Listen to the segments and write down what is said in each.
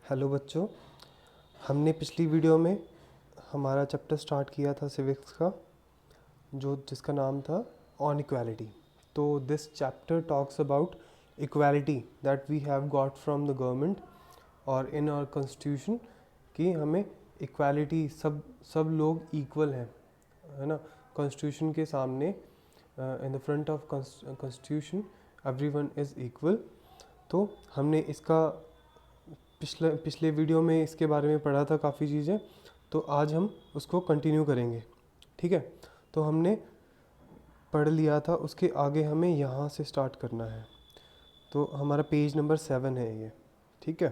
Hello बच्चों, हमने पिछली वीडियो में हमारा चैप्टर स्टार्ट किया था सिविक्स का, जिसका नाम था ऑन इक्वालिटी। तो this chapter talks about equality that we have got from the government और इन आवर कॉन्स्टिट्यूशन कि हमें इक्वालिटी सब लोग इक्वल हैं, है ना। कॉन्स्टिट्यूशन के सामने in the front of constitution everyone is equal. तो हमने इसका पिछले वीडियो में इसके बारे में पढ़ा था काफ़ी चीज़ें, तो आज हम उसको कंटिन्यू करेंगे। ठीक है, तो हमने पढ़ लिया था, उसके आगे हमें यहाँ से स्टार्ट करना है। तो हमारा पेज नंबर 7 है ये। ठीक है,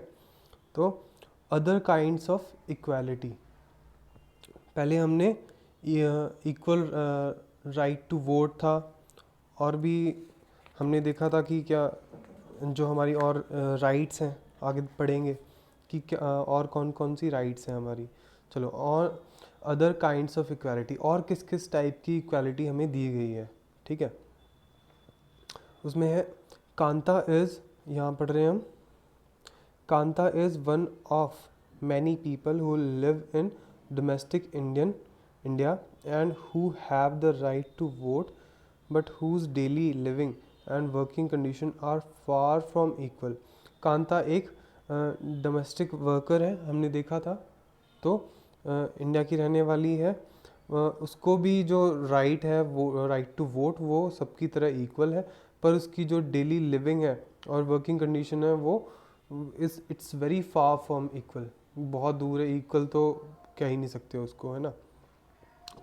तो अदर काइंड्स ऑफ इक्वालिटी, पहले हमने इक्वल राइट टू वोट था, और भी हमने देखा था कि क्या जो हमारी और राइट्स हैं, आगे पढ़ेंगे कि क्या और कौन कौन सी राइट्स हैं हमारी। चलो, और अदर काइंड्स ऑफ इक्वालिटी, और किस किस टाइप की इक्वालिटी हमें दी गई है। ठीक है, उसमें है कांता इज़, यहाँ पढ़ रहे हैं हम, Kanta is one of many people who live in domestic India and who have the right to vote but whose daily living and working condition are far from equal. Kanta एक डोमेस्टिक वर्कर है, हमने देखा था। तो इंडिया की रहने वाली है, उसको भी जो राइट है, वो राइट टू वोट, वो सबकी तरह इक्वल है, पर उसकी जो डेली लिविंग है और वर्किंग कंडीशन है वो it's very far from equal, बहुत दूर है। इक्वल तो कह ही नहीं सकते उसको, है ना।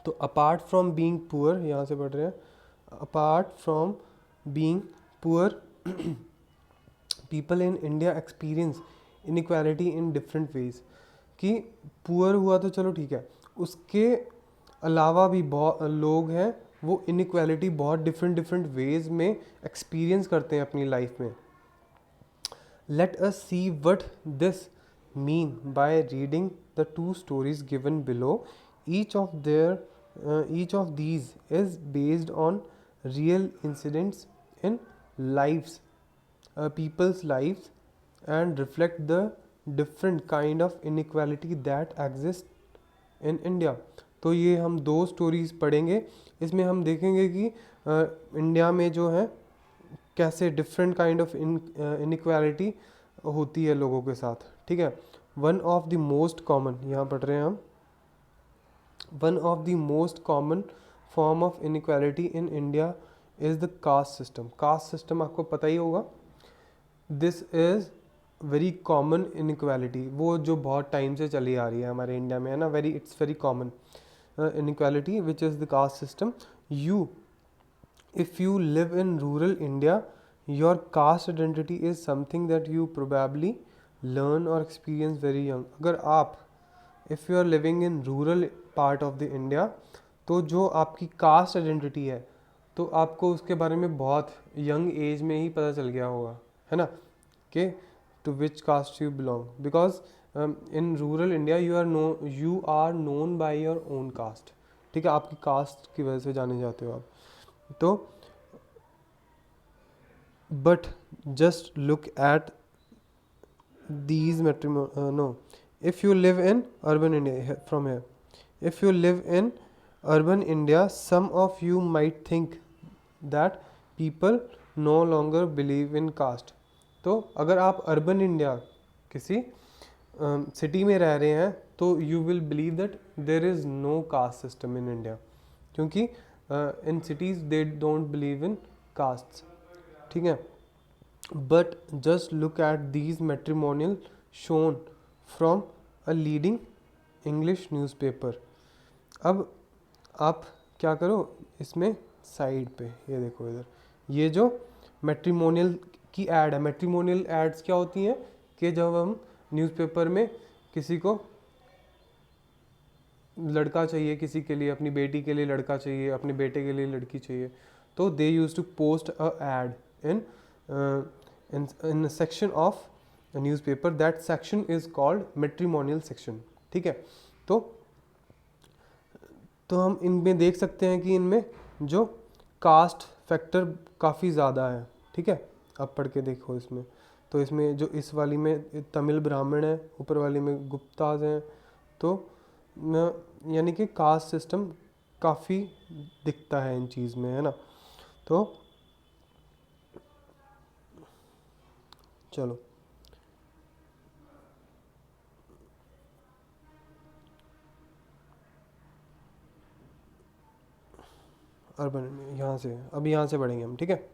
तो अपार्ट फ्रॉम बीइंग पुअर, यहाँ से पढ़ रहे हैं, apart from being poor people in India experience inequality in different ways. कि पुअर हुआ तो चलो ठीक है, उसके अलावा भी बहुत लोग हैं वो इनइक्वालिटी बहुत डिफरेंट वेज में एक्सपीरियंस करते हैं अपनी लाइफ में। Let us see what this mean by reading the two stories given below. Each of these is based on real incidents in lives people's lives and reflect the different kind of inequality that exist in India। तो ये हम दो stories पढ़ेंगे, इसमें हम देखेंगे कि India में जो है कैसे डिफरेंट काइंड ऑफ इनइक्वालिटी होती है लोगों के साथ। ठीक है, one of the most common, यहाँ पढ़ रहे हैं हम, one of the most common form of inequality in India is the caste system. Caste system आपको पता ही होगा। This is very common inequality, वो जो बहुत टाइम से चली आ रही है हमारे इंडिया में, है ना। It's very common inequality which is the caste system. If you live in rural India, your caste identity is something that you probably learn और एक्सपीरियंस वेरी यंग। अगर आप, if you are living in rural part of the India, तो जो आपकी cast identity है, तो आपको उसके बारे में बहुत यंग एज में ही पता चल गया होगा, है ना, कि to which caste you belong. Because in rural India you are known by your own caste. ठीक है, आपकी कास्ट की वजह से जाने जाते हो आप। तो but just look at these no, if you live in urban India, from here, if you live in urban India, some of you might think that people no longer believe in caste. तो अगर आप urban India किसी city में रह रहे हैं, तो you will believe that there is no caste system in India, क्योंकि in cities they don't believe in castes. ठीक है, but just look at these matrimonial shown from a leading English newspaper. अब आप क्या करो, इसमें साइड पे ये देखो, इधर ये जो मैट्रिमोनियल की ऐड है, मैट्रिमोनियल एड्स क्या होती हैं कि जब हम न्यूज़पेपर में किसी को लड़का चाहिए, किसी के लिए, अपनी बेटी के लिए लड़का चाहिए, अपने बेटे के लिए लड़की चाहिए, तो they use to post a ad in section of newspaper. That section is called matrimonial section. ठीक है, तो हम इनमें देख सकते हैं कि इनमें जो कास्ट फैक्टर काफ़ी ज़्यादा है। ठीक है, आप पढ़ के देखो इसमें। तो इसमें जो इस वाली में तमिल ब्राह्मण है, ऊपर वाली में गुप्ताज हैं, तो यानी कि कास्ट सिस्टम काफ़ी दिखता है इन चीज़ में, है ना। तो चलो अर्बन यहाँ से बढ़ेंगे हम, ठीक है।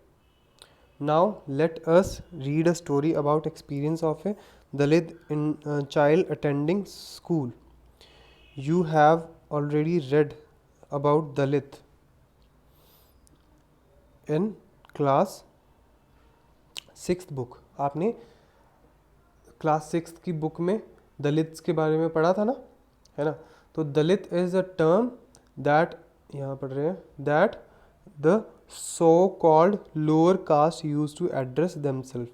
Now let us read a story about experience of A Dalit in child attending school. You have already read about Dalit in class 6th book. आपने क्लास 6th की बुक में दलित्स के बारे में पढ़ा था ना, है ना। तो Dalit is a term that, यहाँ पढ़ रहे हैं, that the so called lower caste use to address themselves.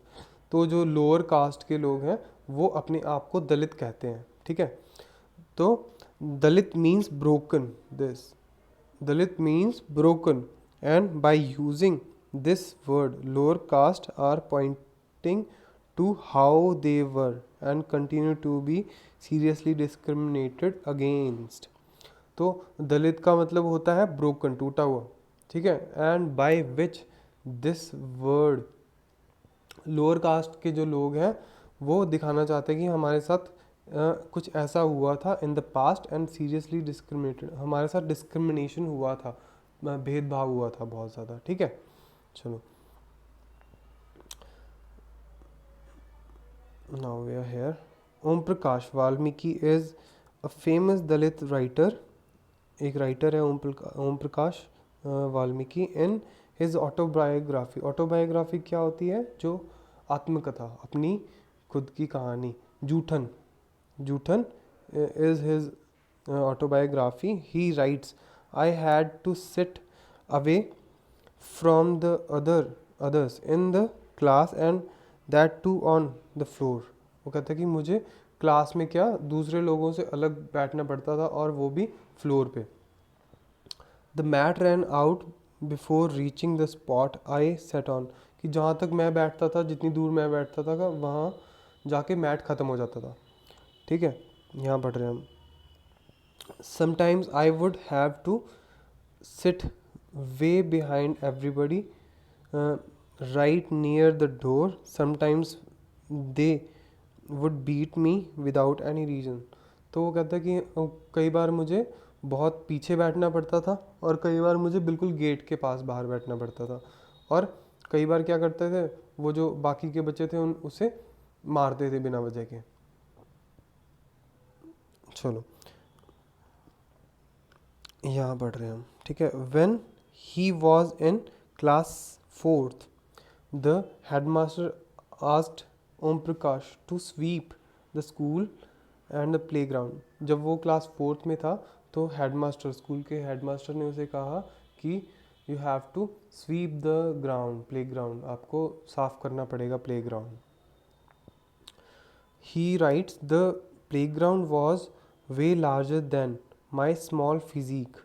तो जो लोअर कास्ट के लोग हैं वो अपने आप को दलित कहते हैं, ठीक है। तो Dalit means broken. Dalit means broken, and by using this word, lower caste are pointing to how they were and continue to be seriously discriminated against. तो दलित का मतलब होता है broken, टूटा हुआ, ठीक है। and by which this word, lower caste के जो लोग हैं वो दिखाना चाहते हैं कि हमारे साथ कुछ ऐसा हुआ था in the past and seriously discriminated, हमारे साथ डिस्क्रिमिनेशन हुआ था, भेदभाव हुआ था बहुत ज़्यादा, ठीक है। चलो now we are here. Om Prakash Valmiki is a famous Dalit writer. एक राइटर है Om Prakash Valmiki. In his autobiography, autobiography क्या होती है, जो आत्मकथा, अपनी खुद की कहानी. जूठन is his autobiography. He writes, I had to sit away from the others in the class and that too on the floor. वो कहता है कि मुझे क्लास में क्या दूसरे लोगों से अलग बैठना पड़ता था और वो भी फ्लोर पे. The mat ran out before reaching the spot I sat on. कि जहाँ तक मैं बैठता था, जितनी दूर मैं बैठता था वहाँ जाके मैट ख़त्म हो जाता था, ठीक है। यहाँ पढ़ रहे हैं हम. Sometimes I would have to sit way behind everybody, right near the door. Sometimes they would beat me without any reason. तो वो कहता है कि कई बार मुझे बहुत पीछे बैठना पड़ता था और कई बार मुझे बिल्कुल गेट के पास बाहर बैठना पड़ता था, और कई बार क्या करते थे वो जो बाकी के बच्चे थे उसे मारते थे बिना वजह के. चलो यहाँ पढ़ रहे हैं हम, ठीक है. When he was in class 4th, the headmaster asked Om Prakash to sweep the school and the playground. जब वो क्लास 4th में था तो हेडमास्टर, स्कूल के हेडमास्टर ने उसे कहा कि you have to sweep the ground, playground, आपको साफ करना पड़ेगा playground. He writes, the playground was way larger than my small physique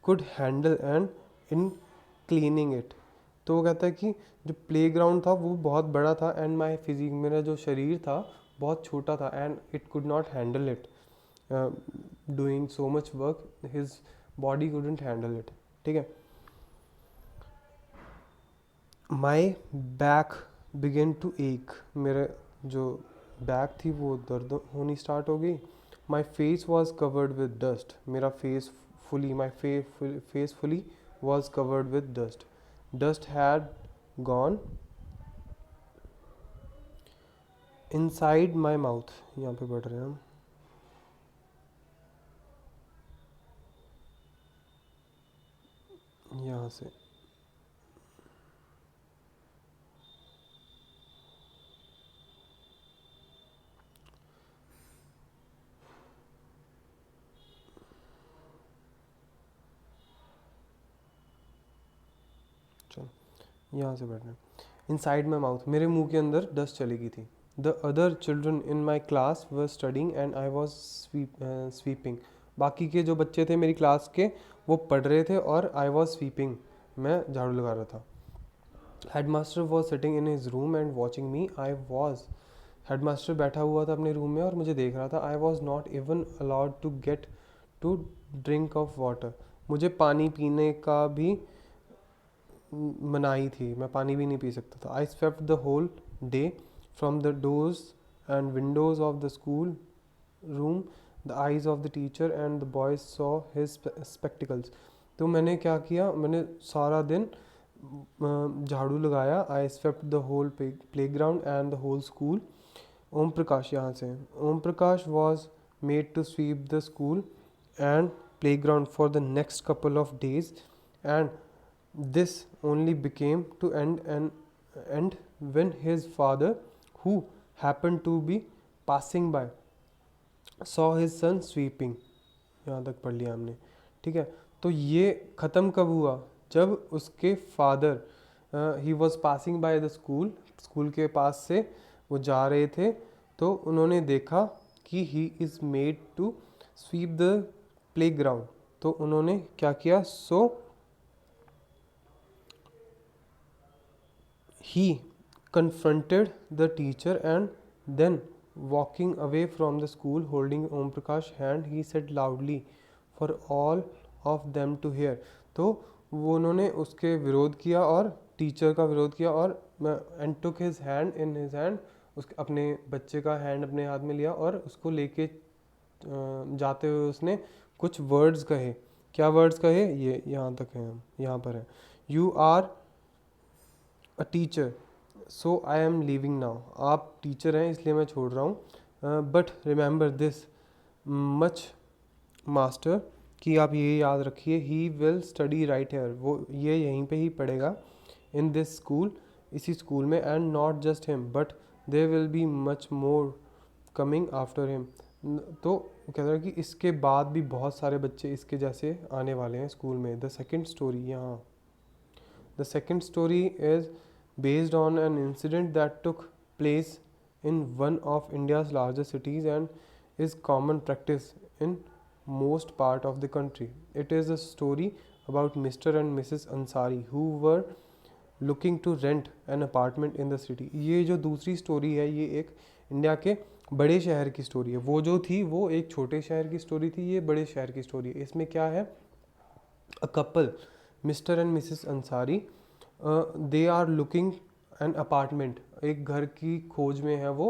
could handle and in cleaning it. तो वो कहता है कि जो प्ले ग्राउंड था वो बहुत बड़ा था एंड माई फिजिक, मेरा जो शरीर था बहुत छोटा था, and it could not handle it doing so much work, his body couldn't handle it, ठीक है. माई बैक बिगेन टू एक, मेरे जो बैक थी वो दर्द होनी स्टार्ट हो गई. My face was covered with dust, मेरा face fully, my face fully was covered with dust. Dust had gone inside my mouth. यहाँ पे पढ़ रहे हैं हम. यहाँ से यहाँ से बैठना. इनसाइड माई माउथ, मेरे मुंह के अंदर डस्ट चली गई थी. The other children in my class were studying and I was sweeping. बाकी के जो बच्चे थे मेरी क्लास के वो पढ़ रहे थे और आई वॉज स्वीपिंग, मैं झाड़ू लगा रहा था. Headmaster was sitting in his room and watching me. I was, headmaster बैठा हुआ था अपने रूम में और मुझे देख रहा था. I was not even allowed to get to drink of water. मुझे पानी पीने का भी मनाही थी, मैं पानी भी नहीं पी सकता था. I swept the whole day from the doors and windows of the school room. The eyes of the teacher and the boys saw his spectacles. तो मैंने क्या किया, मैंने सारा दिन झाड़ू लगाया. I swept the whole playground and the whole school. Om Prakash, यहाँ से Om Prakash was made to sweep the school and playground for the next couple of days and this only became to end when his father, who happened to be passing by, saw his son sweeping. यहाँ तक पढ़ लिया हमने, ठीक है. तो ये ख़त्म कब हुआ, जब उसके father he was passing by the school, school के पास से वो जा रहे थे, तो उन्होंने देखा कि he is made to sweep the playground. तो उन्होंने क्या किया, सो he confronted the teacher and then walking away from the school holding Om Prakash's hand he said loudly for all of them to hear. तो वो उन्होंने उसके विरोध किया और टीचर का विरोध किया और and took his hand in his hand, उसके अपने बच्चे का हैंड अपने हाथ में लिया और उसको लेके जाते हुए उसने कुछ वर्ड्स कहे. क्या वर्ड्स कहे, ये यहाँ तक है, यहाँ पर है. You are a teacher so I am leaving now. आप टीचर हैं इसलिए मैं छोड़ रहा हूँ. But remember this much master, कि आप ये याद रखिए, he will study right here, वो ये यहीं पे ही पढ़ेगा, इन दिस स्कूल, इसी स्कूल में, and not just him but there will be much more coming after him. तो कहता है कि इसके बाद भी बहुत सारे बच्चे इसके जैसे आने वाले हैं स्कूल में. द सेकेंड स्टोरी, यहाँ the second story is based on an incident that took place in one of India's largest cities and is common practice in most part of the country. It is a story about Mr. and Mrs. Ansari who were looking to rent an apartment in the city. ये जो दूसरी story है ये एक India के बड़े शहर की स्टोरी है. वो जो थी वो एक छोटे शहर की स्टोरी थी, ये बड़े शहर की स्टोरी है. इसमें क्या है, a couple mister and missus Ansari, they are looking an apartment, एक घर की खोज में है वो,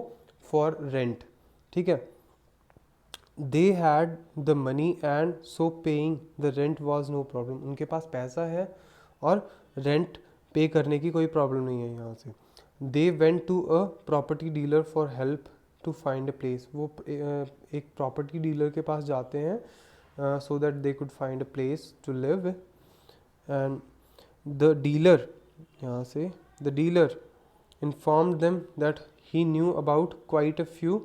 फॉर रेंट, ठीक है. They had the money and so paying the rent was no problem. उनके पास पैसा है और रेंट पे करने की कोई प्रॉब्लम नहीं है यहाँ से. They went to a property dealer for help to find a place. वो एक प्रॉपर्टी डीलर के पास जाते हैं so that they could find a place to live. And the dealer, यहाँ से the dealer informed them that he knew about quite a few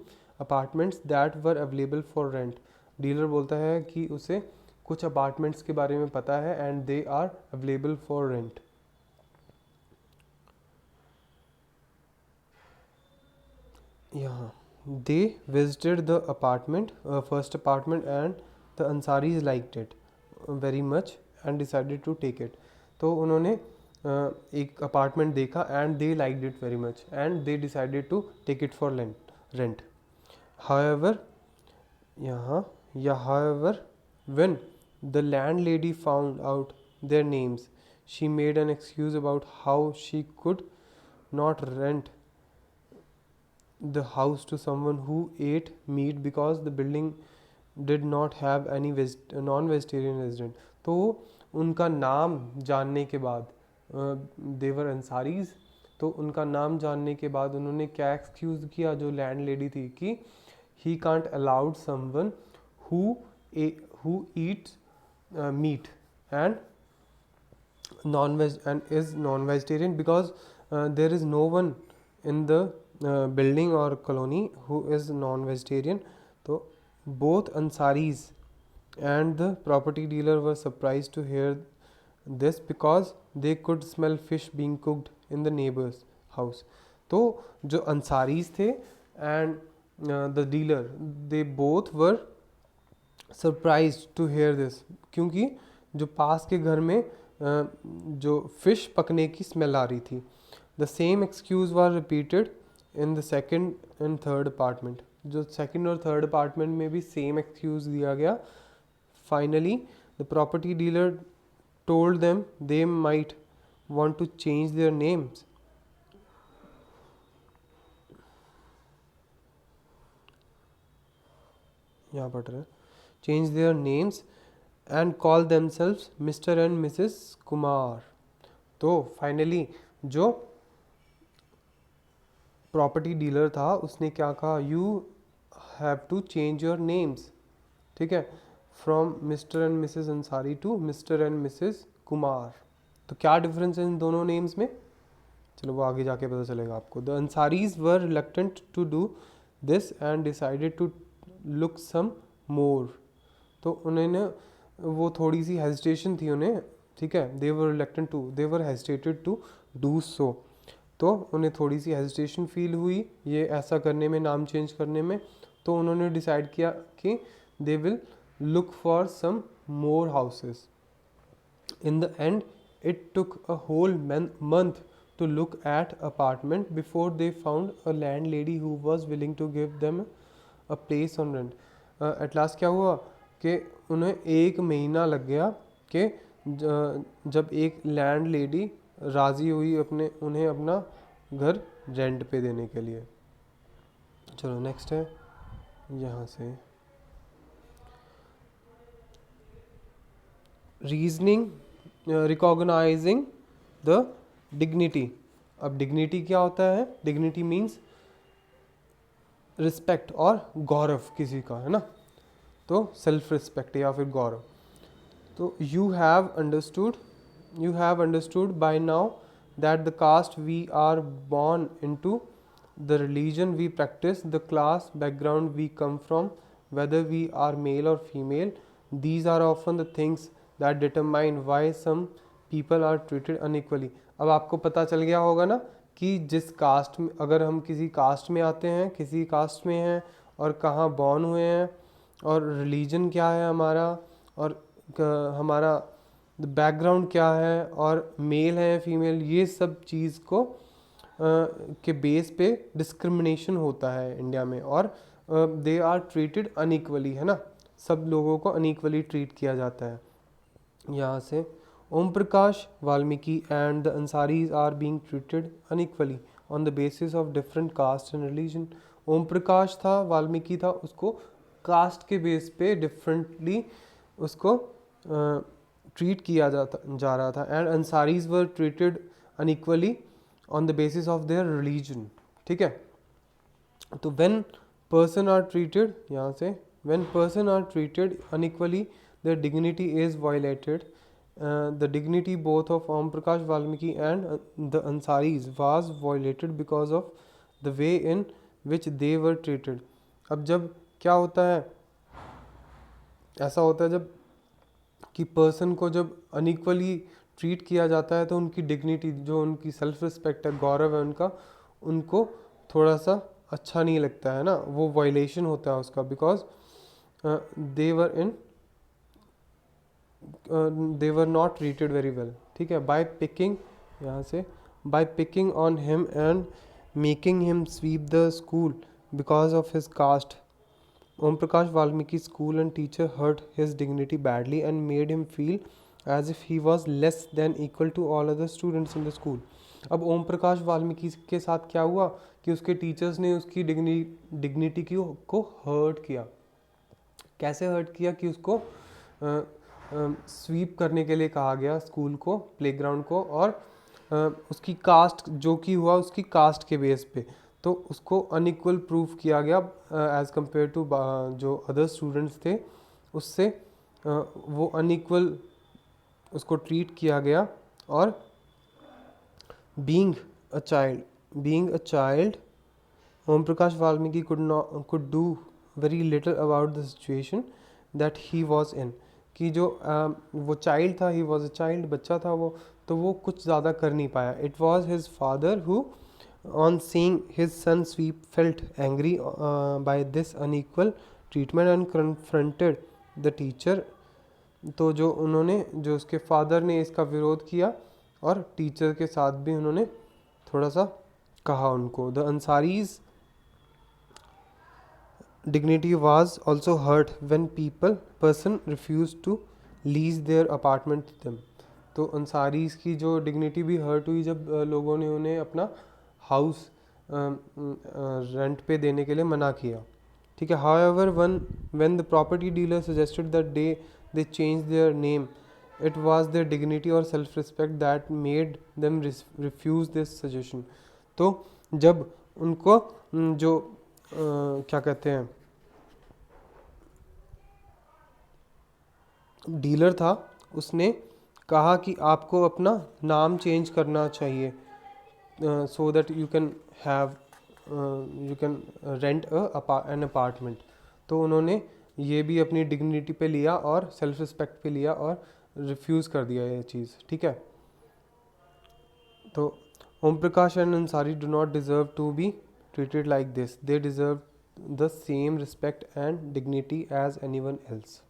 apartments that were available for rent. Dealer बोलता है कि उसे कुछ अपार्टमेंट्स के बारे में पता है and they are available for rent. यहाँ they visited the apartment, first apartment, and the Ansaris liked it very much and decided to take it. तो उन्होंने एक अपार्टमेंट देखा and they liked it very much and they decided to take it for rent. However, यहाँ however, when the landlady found out their names, she made an excuse about how she could not rent the house to someone who ate meat because the building did not have any non-vegetarian resident. तो उनका नाम जानने के बाद, देवर अंसारीज, तो उनका नाम जानने के बाद उन्होंने क्या एक्सक्यूज़ किया जो लैंड लेडी थी, कि he can't allowed someone who eats meat and is non-vegetarian because there is no one in the building or colony who is non-vegetarian. तो both Ansaris and the property dealer were surprised to hear this because they could smell fish being cooked in the neighbor's house. तो जो अंसारीज थे and the dealer, they both were surprised to hear this, क्योंकि जो पास के घर में जो fish पकने की स्मेल आ रही थी. The same excuse was repeated in the second and third apartment. जो सेकेंड और थर्ड अपार्टमेंट में भी सेम एक्सक्यूज दिया गया। Finally the property dealer told them they might want to change their names. यहाँ पढ़ रहे हैं change their names and call themselves Mr. and Mrs. Kumar. तो फाइनली जो प्रॉपर्टी डीलर था उसने क्या कहा, you have to change your names, ठीक है, from mister and missus Ansari to mister and missus Kumar. तो क्या डिफरेंस है इन दोनों नेम्स में, चलो वो आगे जाके पता चलेगा आपको। The Ansaris were reluctant to do this and decided to look some more. तो उन्होंने वो थोड़ी सी हेजिटेशन थी उन्हें, ठीक है, दे वर हेजिटेटेड टू डू सो। तो उन्हें थोड़ी सी हेजिटेशन फील हुई ये ऐसा करने में, नाम चेंज करने में। तो उन्होंने डिसाइड किया कि they will look for some more houses. In the end it took a whole month to look at apartment before they found a landlady who was willing to give them a place on rent. At last क्या हुआ कि उन्हें 1 महीना लग गया कि जब एक लैंड लेडी राज़ी हुई उन्हें अपना घर रेंट पे देने के लिए। चलो नेक्स्ट है यहाँ से रीजनिंग रिकॉग्नाइजिंग द डिग्निटी। अब डिग्निटी क्या होता है, डिग्निटी मीन्स रिस्पेक्ट और गौरव किसी का, है ना, तो सेल्फ रिस्पेक्ट या फिर गौरव। तो you have understood by now that the caste we are born into, the religion we practise, the class background we come from, whether we are male or female, these are often the things that determine why some people are treated unequally। अब आपको पता चल गया होगा ना कि जिस cast में, अगर हम किसी कास्ट में आते हैं, किसी कास्ट में हैं और कहाँ बॉर्न हुए हैं और रिलीजन क्या है हमारा और हमारा बैकग्राउंड क्या है और मेल है फीमेल, ये सब चीज़ को के बेस पे डिस्क्रिमिनेशन होता है इंडिया में और दे आर ट्रीटेड अनइक्वली, है ना, सब लोगों को अनइक्वली ट्रीट किया जाता है। यहाँ से Om Prakash Valmiki and the Ansaris are being treated unequally on the basis of different caste and religion. Om Prakash था, वाल्मीकि था, उसको कास्ट के बेस पे डिफरेंटली उसको ट्रीट किया जा रहा था। And Ansaris were treated unequally on the basis of their religion, ठीक है। तो व्हेन person are treated, यहाँ से when person are treated unequally their dignity is violated. The dignity both of Om Prakash Valmiki and the Ansaris was violated because of the way in which they were treated. अब जब क्या होता है, ऐसा होता है जब कि पर्सन को जब अनइक्वली ट्रीट किया जाता है तो उनकी डिग्निटी, जो उनकी सेल्फ रिस्पेक्ट है, गौरव है उनका, उनको थोड़ा सा अच्छा नहीं लगता है ना, वो वायलेशन होता है उसका, because they were not treated very well, ठीक है। बाय पिकिंग, यहाँ से by picking on him and making him sweep the school because of his caste, Om Prakash Valmiki school and teacher hurt his dignity badly and made him feel as if he was less than equal to all other students in the school. अब ओम प्रकाश वाल्मीकि के साथ क्या हुआ कि उसके teachers ने उसकी dignity को हर्ट किया। कैसे हर्ट किया कि उसको स्वीप करने के लिए कहा गया स्कूल को, प्लेग्राउंड को, और उसकी कास्ट जो कि हुआ उसकी कास्ट के बेस पे, तो उसको अनइक्वल प्रूफ किया गया एज़ कम्पेयर टू जो अदर स्टूडेंट्स थे, उससे वो अनइक्वल उसको ट्रीट किया गया। और being a child, Om Prakash Valmiki could do very little about the situation that he was in। कि जो वो चाइल्ड था, he was a child, बच्चा था वो, तो वो कुछ ज़्यादा कर नहीं पाया। It was his father who on seeing his son sweep felt angry by this unequal treatment and confronted the teacher। तो जो उसके फादर ने इसका विरोध किया और टीचर के साथ भी उन्होंने थोड़ा सा कहा उनको. The Ansaris dignity was also hurt when person refused to lease their apartment to them. तो अंसारीज की जो डिग्निटी भी हर्ट हुई जब लोगों ने उन्हें अपना हाउस रेंट पे देने के लिए मना किया. ठीक है. However when the property dealer suggested that they change their name, it was their dignity or self respect that made them refuse this suggestion. तो जब उनको जो क्या कहते हैं डीलर था, उसने कहा कि आपको अपना नाम चेंज करना चाहिए so that you can rent an apartment. तो उन्होंने ये भी अपनी डिग्निटी पे लिया और सेल्फ रिस्पेक्ट पे लिया और रिफ्यूज़ कर दिया ये चीज़. ठीक है. तो Om Prakash and Ansari do not deserve to be treated like this. They deserve the same respect and dignity as anyone else.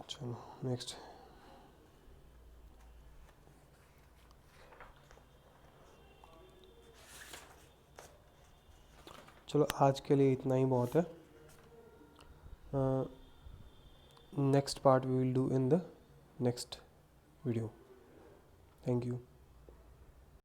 चलो नेक्स्ट. चलो आज के लिए इतना ही बहुत है. Next part we will do in the next video. Thank you.